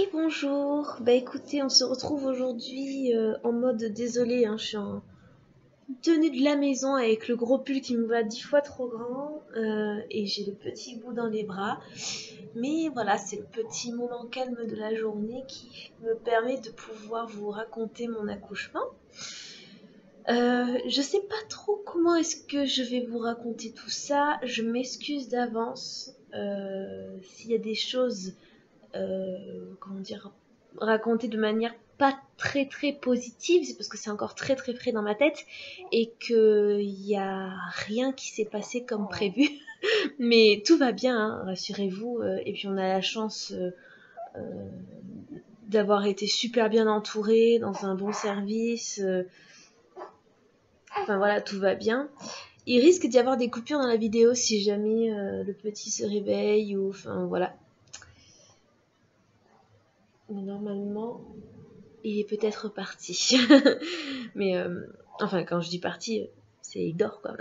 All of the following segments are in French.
Et bonjour, bah écoutez, on se retrouve aujourd'hui en mode désolé, je suis en tenue de la maison avec le gros pull qui me va 10 fois trop grand et j'ai le petit bout dans les bras. Mais voilà, c'est le petit moment calme de la journée qui me permet de pouvoir vous raconter mon accouchement. Je sais pas trop comment est-ce que je vais vous raconter tout ça, je m'excuse d'avance s'il y a des choses comment dire, raconter de manière pas très très positive, c'est parce que c'est encore très très frais dans ma tête et qu'il y a rien qui s'est passé comme prévu. Mais tout va bien, hein, rassurez-vous. Et puis on a la chance d'avoir été super bien entouré dans un bon service. Enfin voilà, tout va bien. Il risque d'y avoir des coupures dans la vidéo si jamais le petit se réveille ou enfin voilà. Mais normalement, il est peut-être parti. Mais enfin, quand je dis parti, c'est il dort quoi.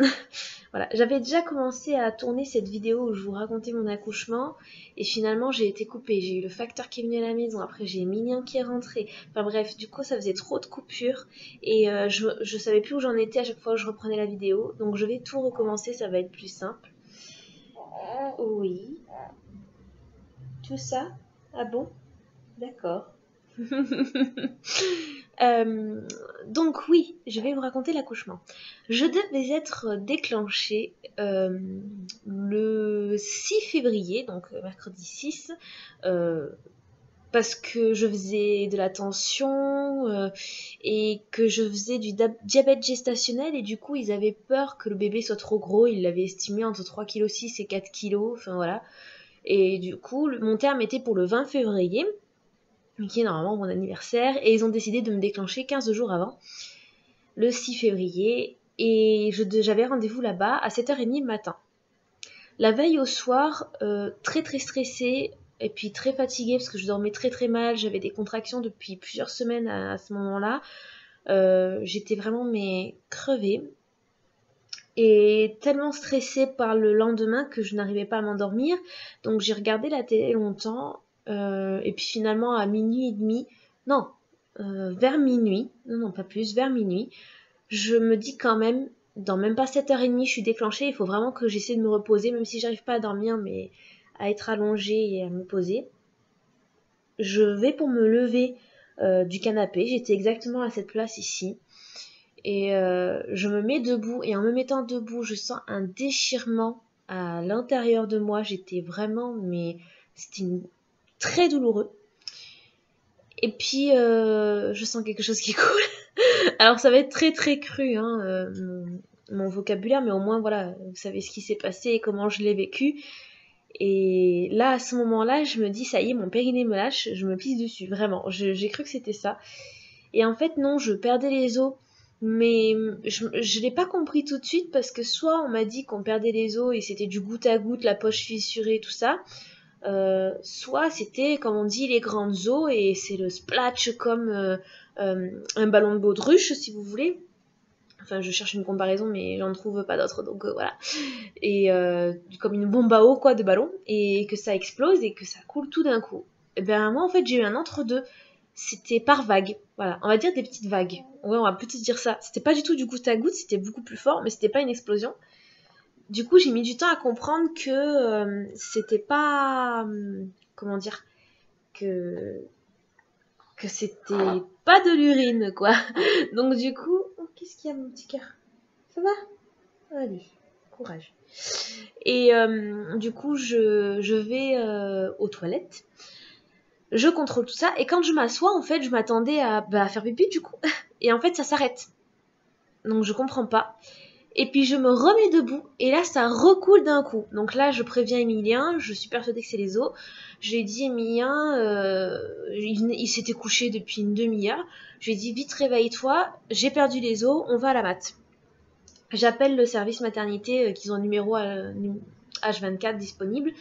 Voilà, j'avais déjà commencé à tourner cette vidéo où je vous racontais mon accouchement et finalement j'ai été coupée. J'ai eu le facteur qui est venu à la maison, après j'ai Mignon qui est rentré. Enfin bref, du coup ça faisait trop de coupures et je savais plus où j'en étais à chaque fois que je reprenais la vidéo. Donc je vais tout recommencer, ça va être plus simple. Oui. Tout ça? Ah bon? D'accord. Euh, donc oui, je vais vous raconter l'accouchement. Je devais être déclenchée le 6 février, donc mercredi 6, euh, parce que je faisais de la tension et que je faisais du diabète gestationnel et du coup ils avaient peur que le bébé soit trop gros, ils l'avaient estimé entre 3,6 kg et 4 kg, enfin voilà. Et du coup, mon terme était pour le 20 février qui est normalement mon anniversaire, et ils ont décidé de me déclencher 15 jours avant, le 6 février, et j'avais rendez-vous là-bas à 7h30 le matin. La veille au soir, très très stressée, et puis très fatiguée parce que je dormais très très mal, j'avais des contractions depuis plusieurs semaines à ce moment-là, j'étais vraiment crevée, et tellement stressée par le lendemain que je n'arrivais pas à m'endormir, donc j'ai regardé la télé longtemps, et puis finalement à minuit et demi, non, vers minuit, non pas plus, vers minuit, je me dis quand même, dans même pas 7h30, je suis déclenchée, il faut vraiment que j'essaie de me reposer, même si j'arrive pas à dormir, mais à être allongée et à me poser. Je vais pour me lever du canapé, j'étais exactement à cette place ici, et je me mets debout, et en me mettant debout, je sens un déchirement à l'intérieur de moi, j'étais vraiment, mais c'était très douloureux. Et puis, je sens quelque chose qui coule. Alors, ça va être très très cru, mon vocabulaire, mais au moins, voilà, vous savez ce qui s'est passé et comment je l'ai vécu. Et là, à ce moment-là, je me dis, ça y est, mon périnée me lâche, je me pisse dessus, vraiment. J'ai cru que c'était ça. Et en fait, non, je perdais les os. Mais je l'ai pas compris tout de suite parce que soit on m'a dit qu'on perdait les os et c'était du goutte à goutte, la poche fissurée, tout ça. Soit c'était, comme on dit, les grandes eaux et c'est le splatch comme un ballon de baudruche, si vous voulez. Enfin, je cherche une comparaison, mais j'en trouve pas d'autre, donc voilà. Et comme une bombe à eau, quoi, de ballon, et que ça explose et que ça coule tout d'un coup. Et ben moi, en fait, j'ai eu un entre-deux. C'était par vague. Voilà, on va dire des petites vagues. Ouais, on va peut-être dire ça. C'était pas du tout du goutte à goutte, c'était beaucoup plus fort, mais c'était pas une explosion. Du coup, j'ai mis du temps à comprendre que c'était pas. Comment dire que, que c'était pas de l'urine, quoi. Donc, du coup. Oh, qu'est-ce qu'il y a, mon petit cœur? Ça va? Allez, courage. Et du coup, je vais aux toilettes. Je contrôle tout ça. Et quand je m'assois, en fait, je m'attendais à faire pipi, du coup. Et en fait, ça s'arrête. Donc, je comprends pas. Et puis je me remets debout et là ça recoule d'un coup. Donc là je préviens Emilien, je suis persuadée que c'est les os. Je lui ai dit Emilien, il s'était couché depuis une demi-heure. Je lui ai dit vite réveille-toi, j'ai perdu les os, on va à la mat. J'appelle le service maternité qu'ils ont un numéro H24 disponible.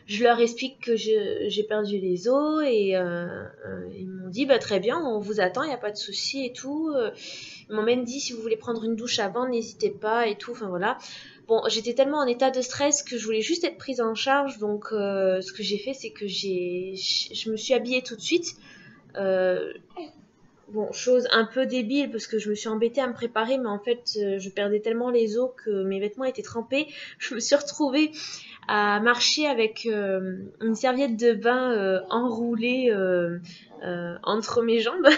Je leur explique que j'ai perdu les os et ils m'ont dit très bien, on vous attend, il n'y a pas de souci et tout. Ils m'ont même dit si vous voulez prendre une douche avant, n'hésitez pas et tout. Enfin voilà. Bon, j'étais tellement en état de stress que je voulais juste être prise en charge, donc ce que j'ai fait, c'est que je me suis habillée tout de suite. Euh, Bon, chose un peu débile parce que je me suis embêtée à me préparer, mais en fait, je perdais tellement les os que mes vêtements étaient trempés. Je me suis retrouvée à marcher avec une serviette de bain enroulée entre mes jambes.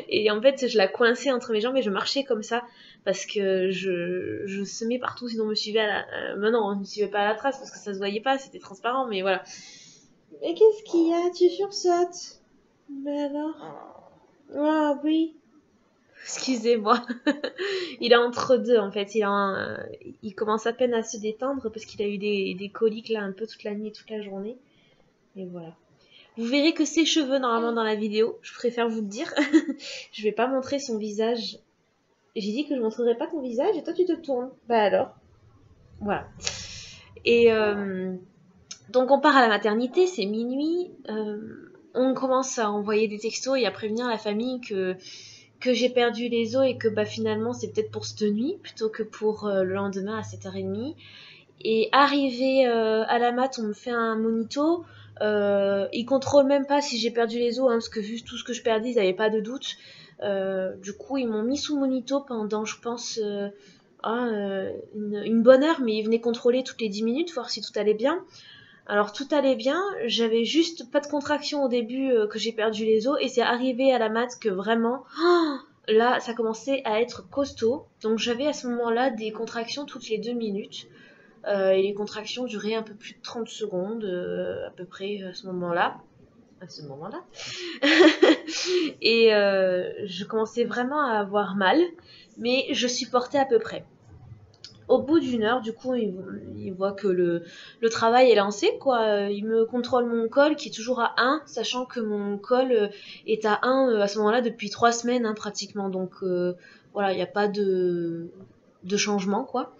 Et en fait, je la coinçais entre mes jambes et je marchais comme ça parce que je semais partout, sinon on me suivait à la... non, on ne me suivait pas à la trace parce que ça se voyait pas, c'était transparent, mais voilà. Mais qu'est-ce qu'il y a? Tu sursautes? Mais alors? Ah oui. Excusez-moi. Il est entre deux en fait. Il commence à peine à se détendre parce qu'il a eu des coliques là un peu toute la nuit et toute la journée. Et voilà. Vous verrez que ses cheveux normalement dans la vidéo. Je préfère vous le dire. Je vais pas montrer son visage. J'ai dit que je montrerais pas ton visage et toi tu te tournes. Bah alors. Voilà. Et donc on part à la maternité, c'est minuit. On commence à envoyer des textos et à prévenir la famille que j'ai perdu les os et que bah, finalement c'est peut-être pour cette nuit plutôt que pour le lendemain à 7h30. Et arrivé à la mat, on me fait un monito. Ils contrôlent même pas si j'ai perdu les os, hein, parce que vu tout ce que je perdais, ils n'avaient pas de doute. Du coup, ils m'ont mis sous monito pendant, je pense, une bonne heure, mais ils venaient contrôler toutes les 10 minutes, voir si tout allait bien. Alors tout allait bien, j'avais juste pas de contraction au début que j'ai perdu les os et c'est arrivé à la mat que vraiment, là ça commençait à être costaud. Donc j'avais à ce moment-là des contractions toutes les 2 minutes et les contractions duraient un peu plus de 30 secondes à peu près à ce moment-là. À ce moment-là. Et je commençais vraiment à avoir mal, mais je supportais à peu près. Au bout d'une heure, du coup, il voit que le travail est lancé, quoi. Il me contrôle mon col qui est toujours à 1, sachant que mon col est à 1 à ce moment-là depuis 3 semaines, hein, pratiquement. Donc voilà, il n'y a pas de changement, quoi.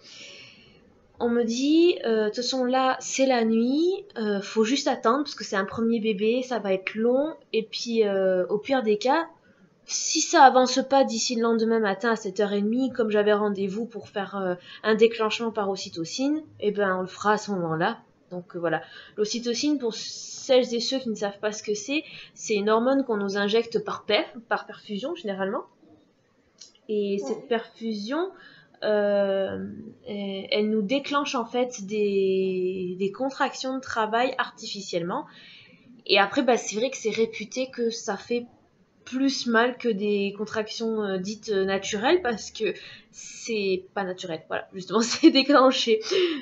On me dit, de toute façon là, c'est la nuit, faut juste attendre parce que c'est un premier bébé, ça va être long. Et puis, au pire des cas, si ça avance pas d'ici le lendemain matin à 7h30, comme j'avais rendez-vous pour faire un déclenchement par ocytocine, eh ben on le fera à ce moment-là. Donc voilà. L'ocytocine, pour celles et ceux qui ne savent pas ce que c'est une hormone qu'on nous injecte par perfusion généralement. Et cette perfusion, elle nous déclenche en fait des contractions de travail artificiellement. Et après, bah, c'est vrai que c'est réputé que ça fait plus mal que des contractions dites naturelles parce que c'est pas naturel, voilà, justement c'est déclenché.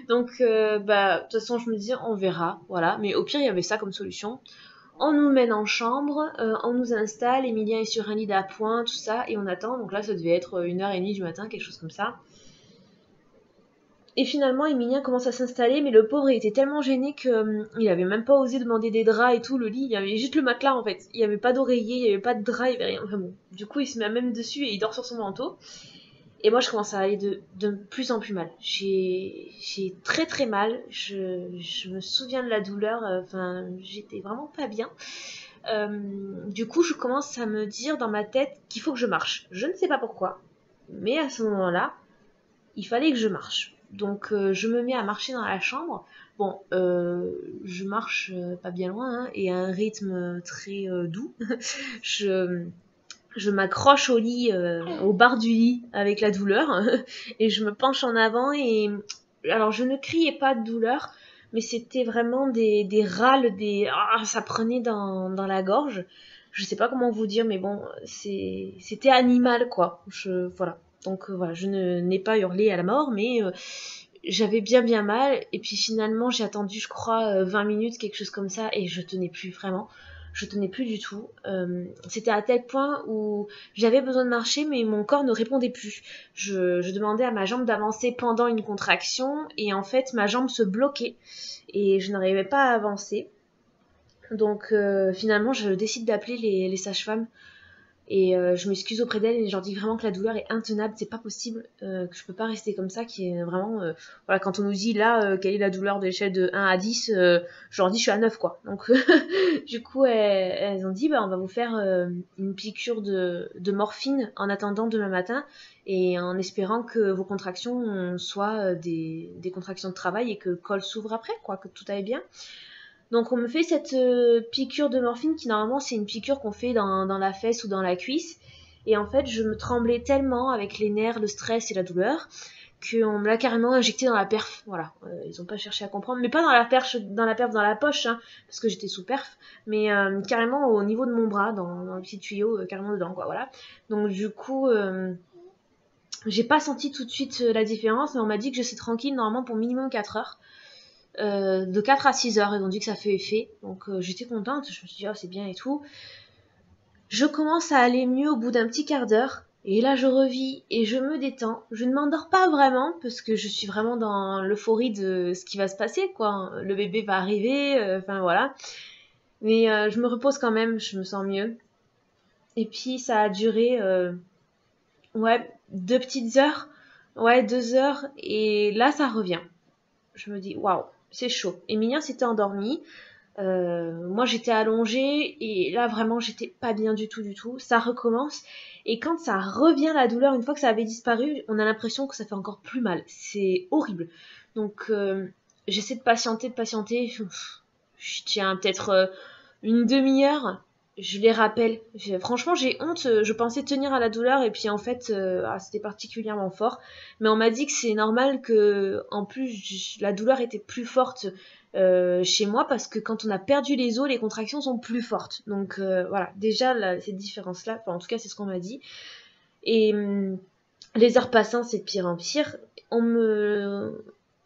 Donc bah de toute façon je me dis on verra, voilà, mais au pire il y avait ça comme solution. On nous mène en chambre, on nous installe, Emilien est sur un lit d'appoint, tout ça, et on attend, donc là ça devait être 1h30 du matin, quelque chose comme ça. Et finalement, Emilien commence à s'installer, mais le pauvre il était tellement gêné qu'il avait même pas osé demander des draps et tout. Le lit, il y avait juste le matelas en fait. Il y avait pas d'oreiller, il y avait pas de drap, il y avait rien. Enfin bon. Du coup, il se met même dessus et il dort sur son manteau. Et moi, je commence à aller de plus en plus mal. J'ai très très mal. Je me souviens de la douleur. Enfin, j'étais vraiment pas bien. Du coup, je commence à me dire dans ma tête qu'il faut que je marche. Je ne sais pas pourquoi, mais à ce moment-là, il fallait que je marche. Donc je me mets à marcher dans la chambre. Bon, je marche pas bien loin hein, et à un rythme très doux. je je m'accroche au lit, au bar du lit avec la douleur et je me penche en avant et alors je ne criais pas de douleur, mais c'était vraiment des râles, ça prenait dans la gorge. Je sais pas comment vous dire, mais bon, c'était animal quoi. Voilà. Donc voilà, je n'ai pas hurlé à la mort, mais j'avais bien mal. Et puis finalement, j'ai attendu, je crois, 20 minutes, quelque chose comme ça, et je tenais plus vraiment. Je tenais plus du tout. C'était à tel point où j'avais besoin de marcher, mais mon corps ne répondait plus. Je demandais à ma jambe d'avancer pendant une contraction, et en fait, ma jambe se bloquait, et je n'arrivais pas à avancer. Donc finalement, je décide d'appeler les sages-femmes Et je m'excuse auprès d'elle et je leur dis vraiment que la douleur est intenable, c'est pas possible, que je peux pas rester comme ça, qui est vraiment... voilà, quand on nous dit là, quelle est la douleur de l'échelle de 1 à 10, je leur dis je suis à 9 quoi. Donc du coup, elles ont dit, bah, on va vous faire une piqûre de morphine en attendant demain matin et en espérant que vos contractions soient des contractions de travail et que le col s'ouvre après, quoi, que tout aille bien. Donc on me fait cette piqûre de morphine qui normalement c'est une piqûre qu'on fait dans la fesse ou dans la cuisse. Et en fait je me tremblais tellement avec les nerfs, le stress et la douleur qu'on me l'a carrément injecté dans la perf. Voilà, ils ont pas cherché à comprendre, mais pas dans la perf dans la poche, hein, parce que j'étais sous perf, mais carrément au niveau de mon bras, dans le petit tuyau, carrément dedans, quoi, voilà. Donc du coup, j'ai pas senti tout de suite la différence, mais on m'a dit que je serais tranquille normalement pour minimum 4 heures. De 4 à 6 heures, ils ont dit que ça fait effet. Donc j'étais contente, je me suis dit, oh, c'est bien et tout. Je commence à aller mieux au bout d'un petit quart d'heure. Et là, je revis et je me détends. Je ne m'endors pas vraiment parce que je suis vraiment dans l'euphorie de ce qui va se passer, quoi. Le bébé va arriver, enfin voilà. Mais je me repose quand même, je me sens mieux. Et puis ça a duré, ouais, 2 petites heures. Ouais, 2 heures. Et là, ça revient. Je me dis, waouh, c'est chaud. Emilien s'était endormi. Moi j'étais allongée et là vraiment j'étais pas bien du tout, ça recommence et quand ça revient la douleur, une fois que ça avait disparu, on a l'impression que ça fait encore plus mal, c'est horrible. Donc j'essaie de patienter, je tiens peut-être une demi-heure, je les rappelle. Franchement, j'ai honte. Je pensais tenir à la douleur et puis en fait, c'était particulièrement fort. Mais on m'a dit que c'est normal que, en plus, la douleur était plus forte chez moi parce que quand on a perdu les os, les contractions sont plus fortes. Donc voilà, déjà cette différence-là, enfin, en tout cas, c'est ce qu'on m'a dit. Et les heures passant, c'est de pire en pire.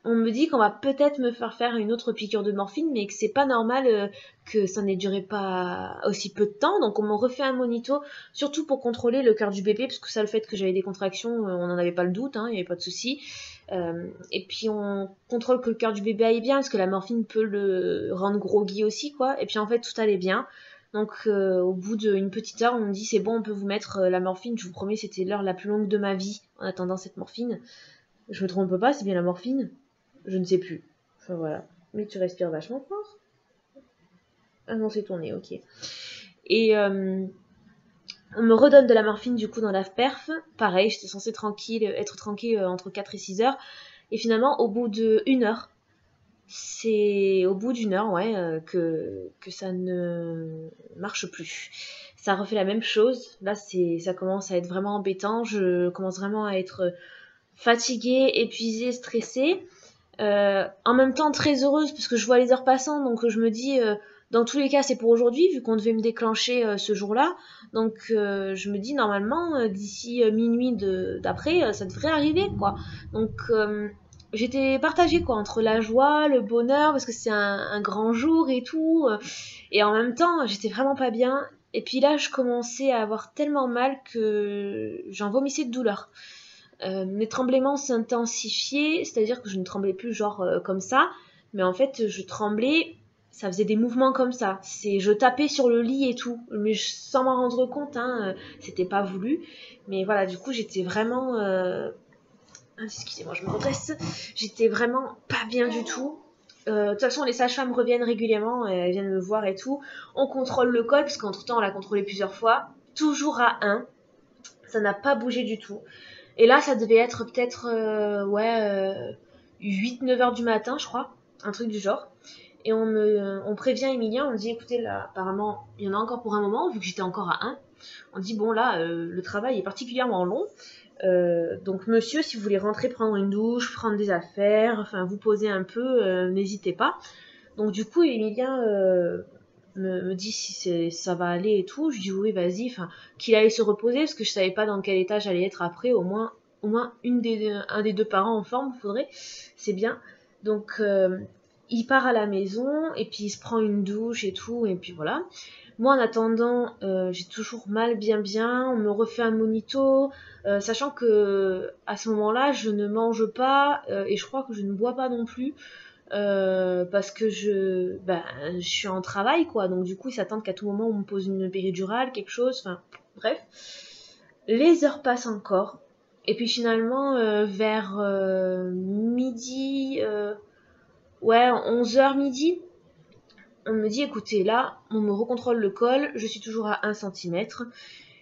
On me dit qu'on va peut-être me faire une autre piqûre de morphine, mais que c'est pas normal que ça n'ait duré pas aussi peu de temps. Donc on me refait un monito, surtout pour contrôler le cœur du bébé, parce que ça, le fait que j'avais des contractions, on n'en avait pas le doute, hein, il n'y avait pas de souci. Et puis on contrôle que le cœur du bébé aille bien, parce que la morphine peut le rendre groggy aussi, quoi. Et puis en fait, tout allait bien. Donc au bout d'une petite heure, on me dit c'est bon, on peut vous mettre la morphine. Je vous promets, c'était l'heure la plus longue de ma vie en attendant cette morphine. Je me trompe pas, c'est bien la morphine? Je ne sais plus. Enfin voilà. Mais tu respires vachement fort. Ah non, c'est ton nez, ok. Et on me redonne de la morphine du coup dans la perf. Pareil, j'étais censée être tranquille entre 4 et 6 heures. Et finalement, au bout d'une heure, c'est au bout d'une heure, ouais, que ça ne marche plus. Ça refait la même chose. Là, ça commence à être vraiment embêtant. Je commence vraiment à être fatiguée, épuisée, stressée. En même temps très heureuse parce que je vois les heures passant, donc je me dis dans tous les cas c'est pour aujourd'hui vu qu'on devait me déclencher ce jour-là, donc je me dis normalement d'ici minuit d'après ça devrait arriver quoi. Donc j'étais partagée quoi entre la joie, le bonheur parce que c'est un grand jour et tout, et en même temps j'étais vraiment pas bien. Et puis là je commençais à avoir tellement mal que j'en vomissais de douleur. Mes tremblements s'intensifiaient, c'est-à-dire que je ne tremblais plus genre comme ça, mais en fait je tremblais, ça faisait des mouvements comme ça. Je tapais sur le lit et tout, mais sans m'en rendre compte, hein, c'était pas voulu. Mais voilà, du coup j'étais vraiment, excusez-moi, je me redresse. J'étais vraiment pas bien du tout. De toute façon, les sages-femmes reviennent régulièrement, elles viennent me voir et tout. On contrôle le col, parce qu'entre temps on l'a contrôlé plusieurs fois, toujours à 1. Ça n'a pas bougé du tout. Et là, ça devait être peut-être 8-9 heures du matin, je crois, un truc du genre. Et on prévient Emilien, on dit écoutez, là, apparemment, il y en a encore pour un moment, vu que j'étais encore à 1. On dit bon, là, le travail est particulièrement long. Donc, monsieur, si vous voulez rentrer prendre une douche, prendre des affaires, enfin, vous poser un peu, n'hésitez pas. Donc, du coup, Emilien me dit si ça va aller et tout. Je dis oui, vas-y, enfin, qu'il allait se reposer parce que je savais pas dans quel état j'allais être après. Au moins un des deux parents en forme, faudrait, c'est bien. Donc il part à la maison et puis il se prend une douche et tout et puis voilà. Moi en attendant, j'ai toujours mal bien. On me refait un monito, sachant que à ce moment-là, je ne mange pas et je crois que je ne bois pas non plus. Parce que je suis en travail quoi, donc du coup ils s'attendent qu'à tout moment on me pose une péridurale, quelque chose, enfin Bref, les heures passent encore. Et puis finalement, vers midi, ouais, 11 h midi, on me dit, écoutez, là, on me recontrôle le col, je suis toujours à 1 centimètre.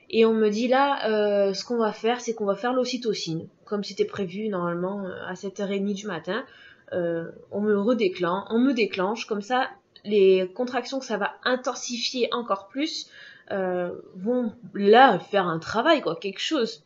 Et on me dit là, ce qu'on va faire, c'est qu'on va faire l'ocytocine, comme c'était prévu normalement à 7h30 du matin. On me déclenche, comme ça, les contractions que ça va intensifier encore plus vont là faire un travail, quoi, quelque chose.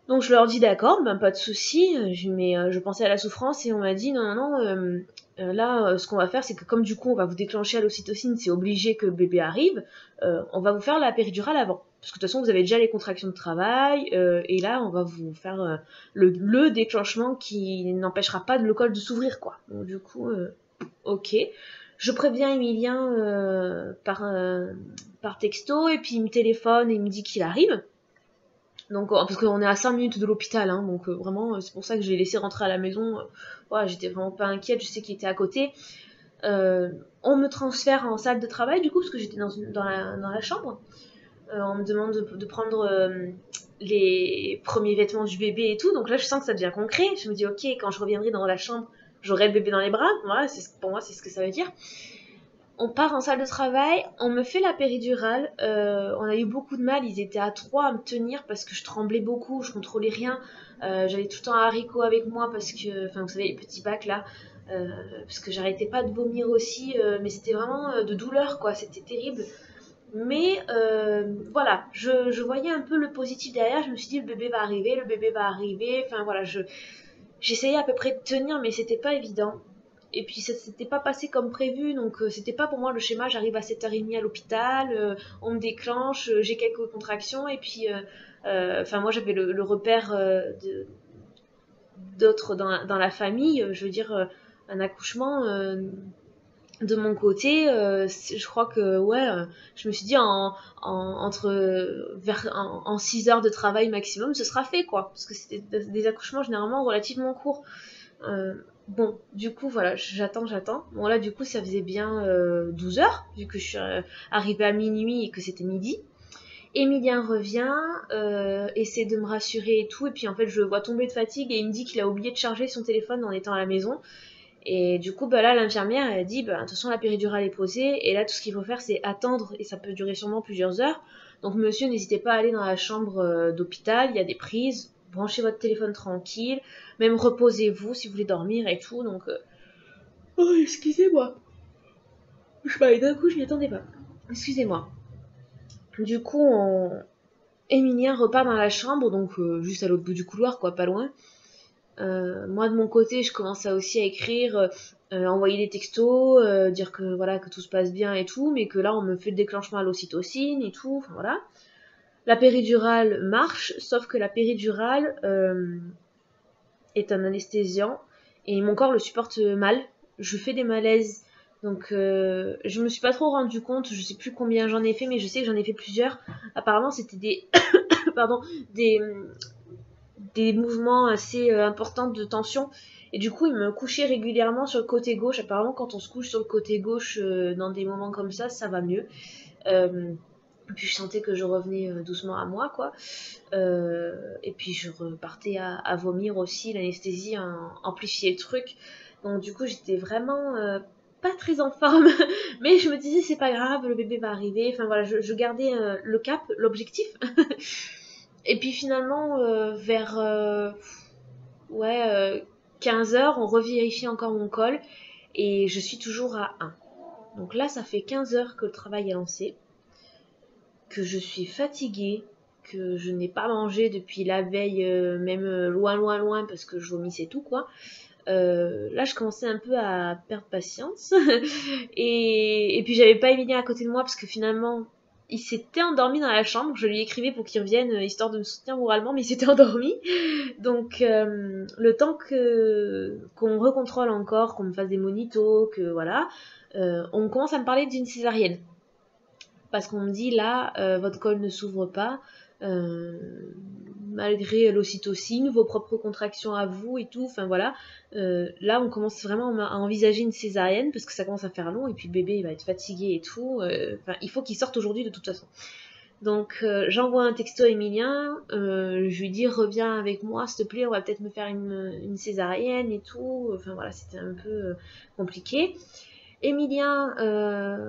Donc je leur dis d'accord, ben pas de souci, mais je pensais à la souffrance et on m'a dit non, là ce qu'on va faire c'est que comme du coup on va vous déclencher à l'ocytocine, c'est obligé que le bébé arrive, on va vous faire la péridurale avant. Parce que de toute façon vous avez déjà les contractions de travail et là on va vous faire le déclenchement qui n'empêchera pas le col de s'ouvrir quoi. Donc du coup ok. Je préviens Emilien par texto et puis il me téléphone et il me dit qu'il arrive. Donc, parce qu'on est à 5 minutes de l'hôpital, hein, donc vraiment, c'est pour ça que j'ai laissé rentrer à la maison. Voilà, j'étais vraiment pas inquiète, je sais qu'il était à côté. On me transfère en salle de travail, du coup, parce que j'étais dans la chambre. On me demande de prendre les premiers vêtements du bébé et tout. Donc là, je sens que ça devient concret. Je me dis, ok, quand je reviendrai dans la chambre, j'aurai le bébé dans les bras. Voilà, pour moi, c'est ce que ça veut dire. On part en salle de travail, on me fait la péridurale, on a eu beaucoup de mal, ils étaient à 3 à me tenir parce que je tremblais beaucoup, je contrôlais rien, j'avais tout le temps un haricot avec moi parce que, enfin vous savez les petits bacs là, parce que j'arrêtais pas de vomir aussi, mais c'était vraiment de douleur quoi, c'était terrible. Mais voilà, je voyais un peu le positif derrière, je me suis dit le bébé va arriver, enfin voilà, j'essayais à peu près de tenir mais c'était pas évident. Et puis ça s'était pas passé comme prévu, donc c'était pas pour moi le schéma, j'arrive à 7h30 à l'hôpital, on me déclenche, j'ai quelques contractions, et puis enfin moi j'avais le repère d'autres dans la famille, je veux dire un accouchement de mon côté, je crois que ouais, je me suis dit en 6 heures de travail maximum, ce sera fait quoi, parce que c'était des accouchements généralement relativement courts. Bon, du coup, voilà, j'attends. Bon, là, du coup, ça faisait bien 12 heures, vu que je suis arrivée à minuit et que c'était midi. Emilien revient, essaie de me rassurer et tout, et puis en fait, je le vois tomber de fatigue et il me dit qu'il a oublié de charger son téléphone en étant à la maison. Et du coup, bah là, l'infirmière, elle a dit, bah, de toute façon, la péridurale est posée, et là, tout ce qu'il faut faire, c'est attendre, et ça peut durer sûrement plusieurs heures. Donc, monsieur, n'hésitez pas à aller dans la chambre d'hôpital, il y a des prises, branchez votre téléphone tranquille, même reposez-vous si vous voulez dormir et tout. Donc, oh, excusez-moi. D'un coup, je m'y attendais pas. Excusez-moi. Du coup, Emilien repart dans la chambre, donc juste à l'autre bout du couloir, quoi, pas loin. Moi de mon côté, je commence aussi à écrire, envoyer des textos, dire que voilà que tout se passe bien et tout, mais que là on me fait le déclenchement à l'ocytocine et tout, enfin voilà. La péridurale marche, sauf que la péridurale est un anesthésiant et mon corps le supporte mal. Je fais des malaises, donc je me suis pas trop rendu compte, je sais plus combien j'en ai fait, mais je sais que j'en ai fait plusieurs. Apparemment c'était des pardon des des mouvements assez importants de tension. Et du coup, il me couchait régulièrement sur le côté gauche. Apparemment, quand on se couche sur le côté gauche dans des moments comme ça va mieux. Puis je sentais que je revenais doucement à moi, quoi. Et puis je repartais à vomir aussi. L'anesthésie amplifiait le truc. Donc du coup, j'étais vraiment pas très en forme. Mais je me disais, c'est pas grave, le bébé va arriver. Enfin voilà, je gardais le cap, l'objectif. Et puis finalement, vers ouais, 15 heures, on revérifie encore mon col et je suis toujours à 1. Donc là, ça fait 15 heures que le travail est lancé, que je suis fatiguée, que je n'ai pas mangé depuis la veille, même loin, parce que je vomissais tout, quoi. Là, je commençais un peu à perdre patience. Et puis, j'avais pas Emilien à côté de moi parce que finalement, il s'était endormi dans la chambre. Je lui écrivais pour qu'il revienne, histoire de me soutenir moralement, mais il s'était endormi. Donc, le temps qu'on recontrôle encore, qu'on me fasse des monitos, que voilà, on commence à me parler d'une césarienne. Parce qu'on me dit là, votre col ne s'ouvre pas, euh, malgré l'ocytocine, vos propres contractions à vous et tout, enfin voilà. Là, on commence vraiment à envisager une césarienne parce que ça commence à faire long et puis le bébé il va être fatigué et tout. Enfin, il faut qu'il sorte aujourd'hui de toute façon. Donc j'envoie un texto à Emilien, je lui dis reviens avec moi s'il te plaît, on va peut-être me faire une césarienne et tout. Enfin voilà, c'était un peu compliqué. Emilien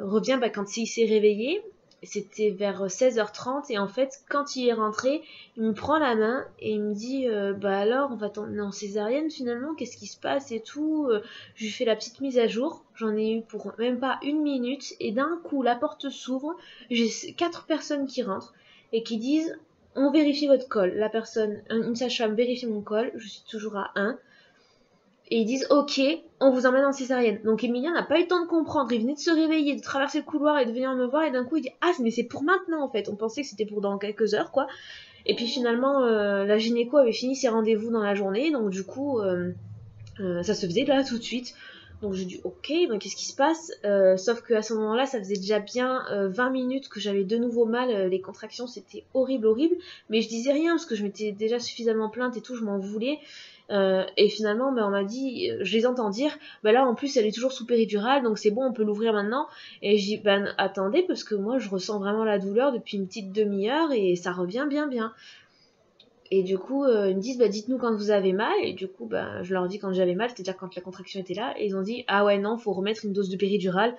revient quand il s'est réveillé. C'était vers 16h30 et en fait quand il est rentré, il me prend la main et il me dit bah alors on va t'emmener en césarienne finalement, qu'est-ce qui se passe et tout. Je lui fais la petite mise à jour, j'en ai eu pour même pas une minute et d'un coup la porte s'ouvre, j'ai 4 personnes qui rentrent et qui disent on vérifie votre col. La personne, une sage-femme vérifie mon col, je suis toujours à 1 et ils disent ok, on vous emmène en césarienne. Donc Emilien n'a pas eu le temps de comprendre, il venait de se réveiller, de traverser le couloir et de venir me voir et d'un coup il dit ah mais c'est pour maintenant en fait, on pensait que c'était pour dans quelques heures quoi. Et puis finalement la gynéco avait fini ses rendez-vous dans la journée, donc du coup ça se faisait là tout de suite. Donc j'ai dit ok, ben, qu'est-ce qui se passe sauf qu'à ce moment-là ça faisait déjà bien 20 minutes que j'avais de nouveau mal, les contractions c'était horrible horrible, mais je disais rien parce que je m'étais déjà suffisamment plainte et tout, je m'en voulais. Et finalement, on m'a dit, je les entends dire, là en plus elle est toujours sous péridurale, donc c'est bon, on peut l'ouvrir maintenant. Et je dis, attendez, parce que moi je ressens vraiment la douleur depuis une petite demi-heure et ça revient bien bien. Et du coup, ils me disent, dites-nous quand vous avez mal. Et du coup, je leur dis quand j'avais mal, c'est-à-dire quand la contraction était là. Et ils ont dit, ah ouais, non, faut remettre une dose de péridurale.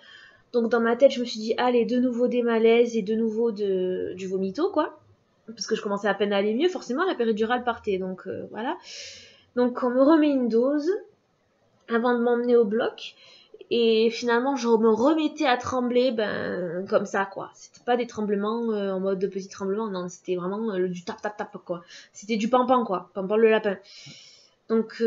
Donc dans ma tête, je me suis dit, allez, de nouveau des malaises et de nouveau du vomito, quoi. Parce que je commençais à peine à aller mieux, forcément la péridurale partait, donc voilà. Donc on me remet une dose avant de m'emmener au bloc. Et finalement, je me remettais à trembler, comme ça, quoi. C'était pas des tremblements en mode de petits tremblements, non, c'était vraiment du tap-tap-tap, quoi. C'était du pampan, quoi. Pampan le lapin. Donc,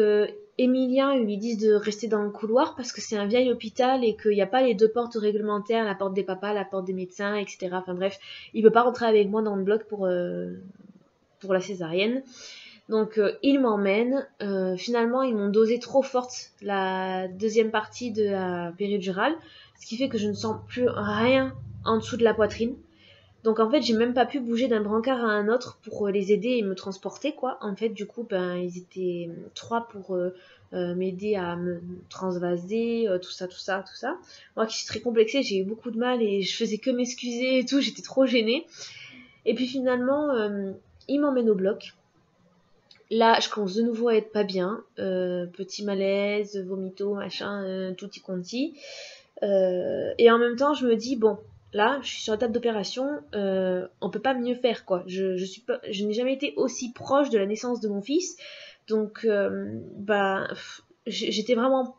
Emilien, ils lui disent de rester dans le couloir parce que c'est un vieil hôpital et qu'il n'y a pas les 2 portes réglementaires, la porte des papas, la porte des médecins, etc. Enfin bref, il peut pas rentrer avec moi dans le bloc pour la césarienne. Donc ils m'emmènent. Finalement, ils m'ont dosé trop forte la deuxième partie de la péridurale, ce qui fait que je ne sens plus rien en dessous de la poitrine. Donc en fait, j'ai même pas pu bouger d'un brancard à un autre pour les aider et me transporter, quoi. En fait, du coup, ils étaient 3 pour m'aider à me transvaser, tout ça, tout ça, tout ça. Moi qui suis très complexée, j'ai eu beaucoup de mal et je faisais que m'excuser et tout, j'étais trop gênée. Et puis finalement, ils m'emmènent au bloc. Là, je commence de nouveau à être pas bien. Petit malaise, vomito, machin, tutti quanti. Et en même temps, je me dis, bon, là, je suis sur la table d'opération, on peut pas mieux faire, quoi. Je n'ai jamais été aussi proche de la naissance de mon fils. Donc, j'étais vraiment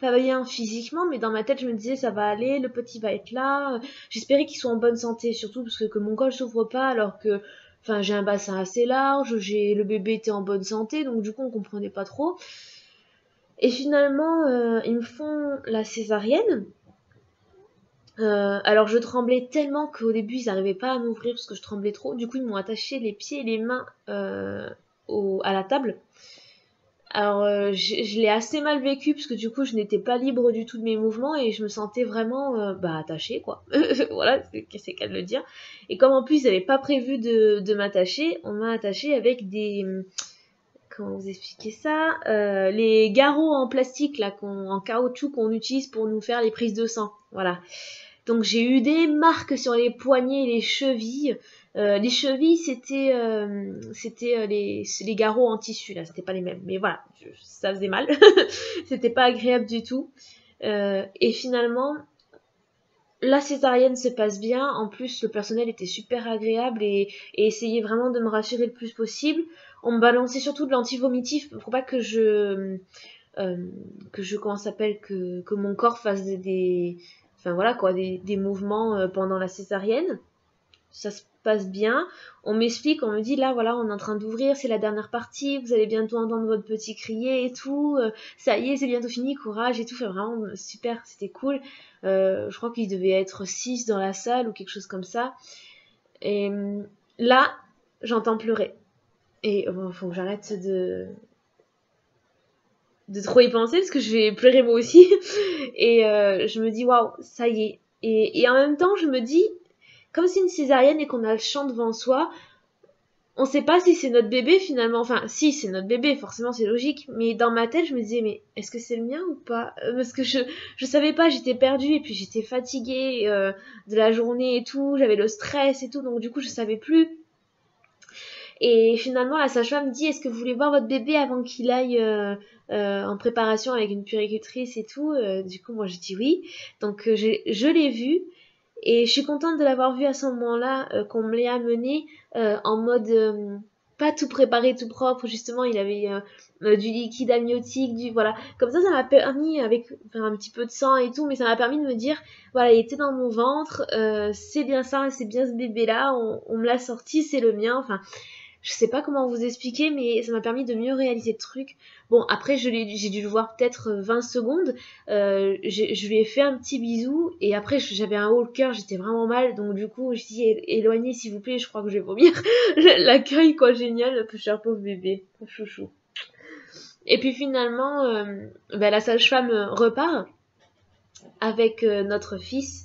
pas bien physiquement, mais dans ma tête, je me disais, ça va aller, le petit va être là. J'espérais qu'il soit en bonne santé, surtout parce que mon col s'ouvre pas, alors que j'ai un bassin assez large, le bébé était en bonne santé, donc du coup, on comprenait pas trop. Et finalement, ils me font la césarienne. Alors je tremblais tellement qu'au début ils n'arrivaient pas à m'ouvrir parce que je tremblais trop. Du coup ils m'ont attaché les pieds et les mains à la table. Alors je l'ai assez mal vécu parce que du coup je n'étais pas libre du tout de mes mouvements et je me sentais vraiment attachée quoi. Voilà, c'est qu'à le dire. Et comme en plus ils n'avaient pas prévu de m'attacher, on m'a attachée avec des... Comment vous expliquer ça, les garrots en plastique là, en caoutchouc qu'on utilise pour nous faire les prises de sang. Voilà. Donc j'ai eu des marques sur les poignets et les chevilles. Les chevilles, c'était les garrots en tissu, là, c'était pas les mêmes. Mais voilà, ça faisait mal. C'était pas agréable du tout. Et finalement, la césarienne se passe bien. En plus, le personnel était super agréable et essayait vraiment de me rassurer le plus possible. On me balançait surtout de l'anti-vomitif pour pas que comment ça s'appelle, que mon corps fasse enfin voilà quoi, des mouvements pendant la césarienne. Ça se passe bien. On m'explique, on me dit là voilà, on est en train d'ouvrir, c'est la dernière partie, vous allez bientôt entendre votre petit crier et tout, ça y est, c'est bientôt fini, courage et tout. Enfin vraiment super, c'était cool. Je crois qu'il devait être 6 dans la salle ou quelque chose comme ça. Et là, j'entends pleurer. Et faut que j'arrête de trop y penser parce que je vais pleurer moi aussi. Et je me dis waouh, ça y est. Et en même temps, je me dis, comme c'est une césarienne et qu'on a le champ devant soi, on sait pas si c'est notre bébé finalement. Enfin, si, c'est notre bébé, forcément, c'est logique. Mais dans ma tête, je me disais, mais est-ce que c'est le mien ou pas? Parce que je savais pas, j'étais perdue et puis j'étais fatiguée de la journée et tout. J'avais le stress et tout, donc du coup, je savais plus. Et finalement, la sage-femme dit, est-ce que vous voulez voir votre bébé avant qu'il aille en préparation avec une puéricultrice et tout? Du coup, moi, j'ai dit oui. Donc, je l'ai vu. Et je suis contente de l'avoir vu à ce moment-là, qu'on me l'ait amené en mode pas tout préparé, tout propre. Justement, il avait du liquide amniotique, voilà. Comme ça m'a permis, avec enfin, un petit peu de sang et tout, mais ça m'a permis de me dire, voilà, il était dans mon ventre, c'est bien ça, c'est bien ce bébé-là, on me l'a sorti, c'est le mien. Enfin, je sais pas comment vous expliquer, mais ça m'a permis de mieux réaliser le truc. Bon, après, j'ai dû le voir peut-être 20 secondes. Je lui ai fait un petit bisou. Et après, j'avais un haut le cœur, j'étais vraiment mal. Donc, du coup, je dis, éloignez, s'il vous plaît, je crois que je vais vomir. L'accueil, quoi, génial. Cher pauvre bébé, pauvre chouchou. Et puis, finalement, la sage-femme repart avec notre fils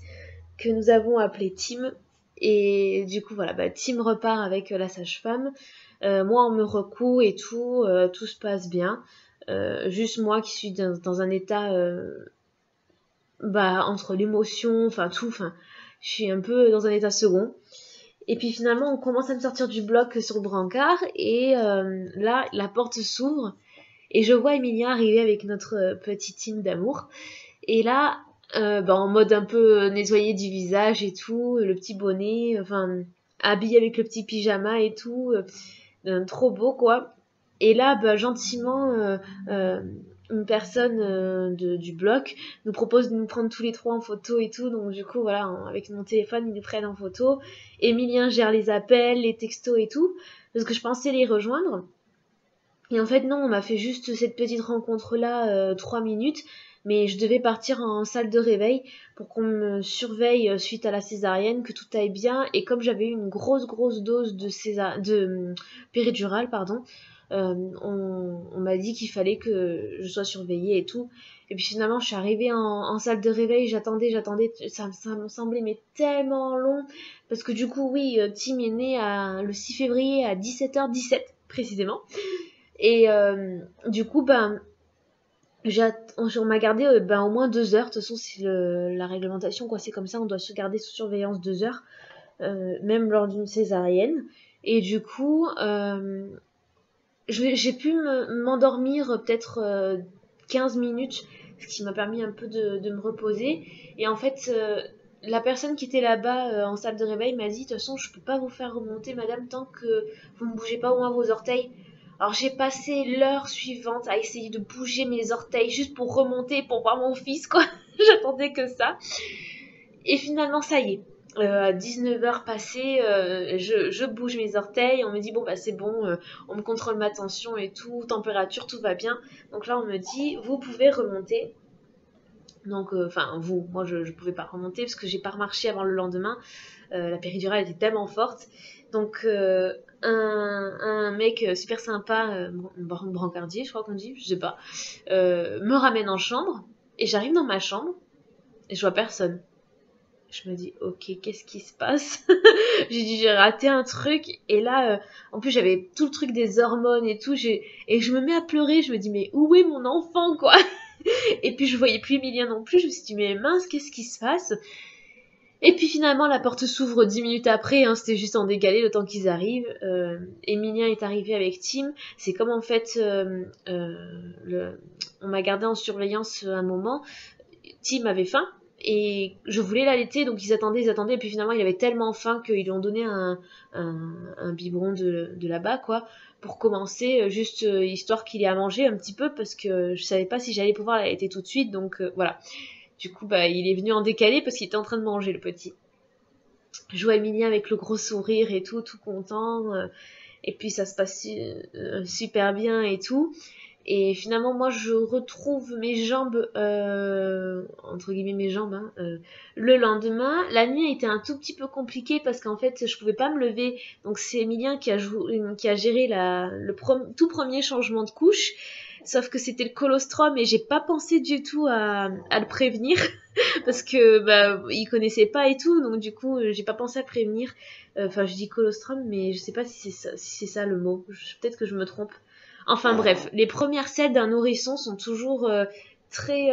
que nous avons appelé Tim. Et du coup, voilà, Tim repart avec la sage-femme. Moi, on me recoue et tout, tout se passe bien. Juste moi qui suis dans un état entre l'émotion, enfin tout, enfin je suis un peu dans un état second. Et puis finalement, on commence à me sortir du bloc sur le brancard et là, la porte s'ouvre et je vois Emilia arriver avec notre petit team d'amour. Et là, en mode un peu nettoyé du visage et tout, le petit bonnet, enfin habillé avec le petit pyjama et tout, trop beau quoi. Et là, gentiment, une personne du bloc nous propose de nous prendre tous les trois en photo et tout. Donc du coup, voilà, avec mon téléphone, ils nous prennent en photo. Emilien gère les appels, les textos et tout, parce que je pensais les rejoindre. Et en fait, non, on m'a fait juste cette petite rencontre-là, 3 minutes. Mais je devais partir en salle de réveil pour qu'on me surveille suite à la césarienne, que tout aille bien. Et comme j'avais eu une grosse dose de péridurale, pardon, on m'a dit qu'il fallait que je sois surveillée et tout. Et puis finalement, je suis arrivée en salle de réveil, j'attendais, ça me semblait mais tellement long. Parce que du coup, oui, Tim est né le 6 février à 17h17, précisément. Et du coup, on m'a gardé au moins 2 heures. De toute façon, c'est la réglementation, quoi. C'est comme ça, on doit se garder sous surveillance 2 heures, même lors d'une césarienne. Et du coup, j'ai pu m'endormir peut-être 15 minutes, ce qui m'a permis un peu de me reposer. Et en fait, la personne qui était là-bas en salle de réveil m'a dit, de toute façon, je peux pas vous faire remonter, madame, tant que vous ne bougez pas au moins vos orteils. Alors j'ai passé l'heure suivante à essayer de bouger mes orteils juste pour remonter, pour voir mon fils, quoi. J'attendais que ça. Et finalement, ça y est. À 19h passées, je bouge mes orteils. On me dit, c'est bon, on me contrôle ma tension et tout, température, tout va bien. Donc là, on me dit, vous pouvez remonter. Donc, moi je pouvais pas remonter parce que j'ai pas remarché avant le lendemain. La péridurale était tellement forte. Donc, un mec super sympa, brancardier, je crois qu'on dit, je sais pas, me ramène en chambre. Et j'arrive dans ma chambre et je vois personne. Je me dis, ok, qu'est-ce qui se passe? J'ai dit, j'ai raté un truc. Et là, en plus, j'avais tout le truc des hormones et tout. Et je me mets à pleurer. Je me dis, mais où est mon enfant, quoi? Et puis, je voyais plus Emilien non plus. Je me suis dit, mais mince, qu'est-ce qui se passe? Et puis, finalement, la porte s'ouvre 10 minutes après. Hein, c'était juste en décalé, le temps qu'ils arrivent. Emilien est arrivé avec Tim. C'est comme, en fait, on m'a gardé en surveillance un moment. Tim avait faim. Et je voulais l'allaiter, donc ils attendaient, et puis finalement il avait tellement faim qu'ils lui ont donné un biberon de là-bas, quoi, pour commencer, juste histoire qu'il ait à manger un petit peu, parce que je savais pas si j'allais pouvoir l'allaiter tout de suite, donc voilà. Du coup, il est venu en décalé parce qu'il était en train de manger, le petit. Je vois Emilien avec le gros sourire et tout content, et puis ça se passe super bien et tout. Et finalement, moi, je retrouve mes jambes, entre guillemets mes jambes, hein, le lendemain. La nuit a été un tout petit peu compliquée parce qu'en fait, je pouvais pas me lever. Donc c'est Emilien qui a géré tout premier changement de couche. sauf que c'était le colostrum et j'ai pas pensé du tout à le prévenir parce que bah il connaissait pas et tout, donc du coup j'ai pas pensé à prévenir. Enfin, je dis colostrum, mais je sais pas si c'est ça le mot. Peut-être que je me trompe. Enfin bref, les premières selles d'un nourrisson sont toujours très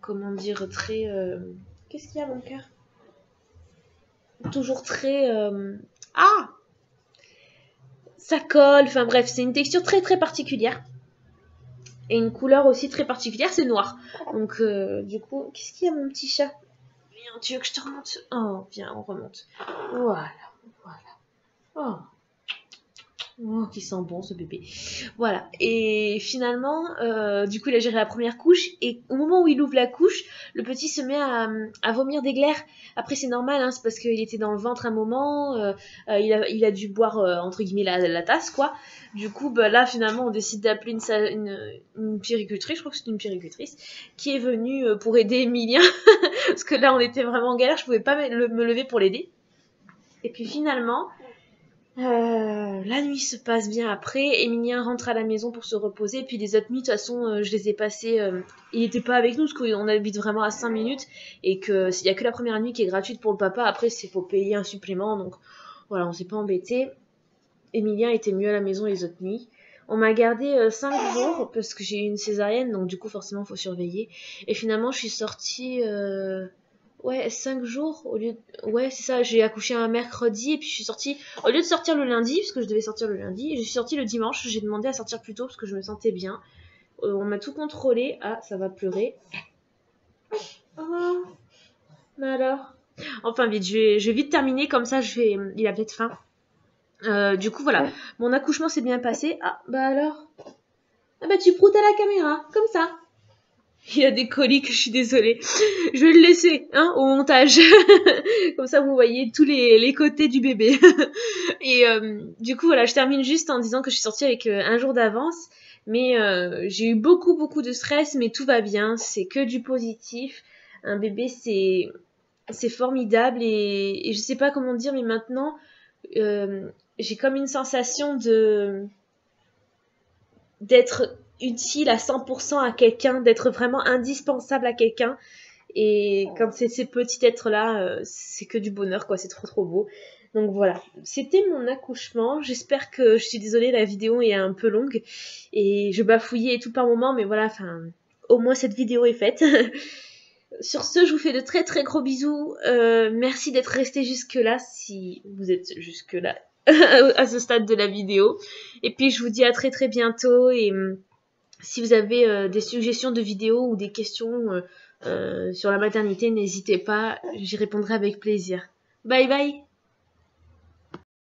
comment dire, très qu'est-ce qu'il y a mon cœur? Toujours très ah, ça colle. Enfin bref, c'est une texture très très particulière et une couleur aussi très particulière, c'est noir. Donc du coup, qu'est-ce qu'il y a mon petit chat? Viens, tu veux que je te remonte? Oh, viens, on remonte. Voilà, voilà. Oh. Oh, qui sent bon ce bébé. Voilà. Et finalement, du coup, il a géré la première couche. Et au moment où il ouvre la couche, le petit se met à vomir des glaires. Après, c'est normal, hein, c'est parce qu'il était dans le ventre un moment. Il a dû boire, entre guillemets, la tasse, quoi. Du coup, bah, là, finalement, on décide d'appeler une puéricultrice. Je crois que c'est une puéricultrice qui est venue pour aider Emilien. Parce que là, on était vraiment en galère. Je pouvais pas me lever pour l'aider. Et puis finalement, la nuit se passe bien après. Emilien rentre à la maison pour se reposer. Et puis les autres nuits, de toute façon, je les ai passées. Il n'était pas avec nous parce qu'on habite vraiment à 5 minutes. Et qu'il n'y a que la première nuit qui est gratuite pour le papa. Après, il faut payer un supplément. Donc voilà, on s'est pas embêté. Emilien était mieux à la maison les autres nuits. On m'a gardé 5 jours parce que j'ai eu une césarienne. Donc du coup, forcément, il faut surveiller. Et finalement, je suis sortie. Ouais, 5 jours au lieu de... Ouais, c'est ça, j'ai accouché un mercredi et puis je suis sortie... Au lieu de sortir le lundi, parce que je devais sortir le lundi, je suis sortie le dimanche, j'ai demandé à sortir plus tôt parce que je me sentais bien. On m'a tout contrôlé. Ah, ça va pleurer. Oh, mais alors... Enfin, vite, je vais vite terminer, comme ça, il a peut-être faim. Du coup, voilà, mon accouchement s'est bien passé. Ah, bah alors... Ah bah tu proutes à la caméra, comme ça. Il a des coliques, je suis désolée. Je vais le laisser, hein, au montage. Comme ça, vous voyez tous les côtés du bébé. Et du coup, voilà, je termine juste en disant que je suis sortie avec un jour d'avance. Mais j'ai eu beaucoup, beaucoup de stress, mais tout va bien. C'est que du positif. Un bébé, c'est formidable. Et je sais pas comment dire, mais maintenant, j'ai comme une sensation d'être utile à 100% à quelqu'un, d'être vraiment indispensable à quelqu'un. Et quand c'est ces petits êtres-là, c'est que du bonheur, quoi. C'est trop, trop beau. Donc voilà, c'était mon accouchement. J'espère que je suis désolée, la vidéo est un peu longue et je bafouillais et tout par moment, mais voilà, enfin, au moins cette vidéo est faite. Sur ce, je vous fais de très très gros bisous. Merci d'être resté jusque-là, si vous êtes jusque-là à ce stade de la vidéo. Et puis je vous dis à très très bientôt. Et si vous avez des suggestions de vidéos ou des questions sur la maternité, n'hésitez pas, j'y répondrai avec plaisir. Bye bye!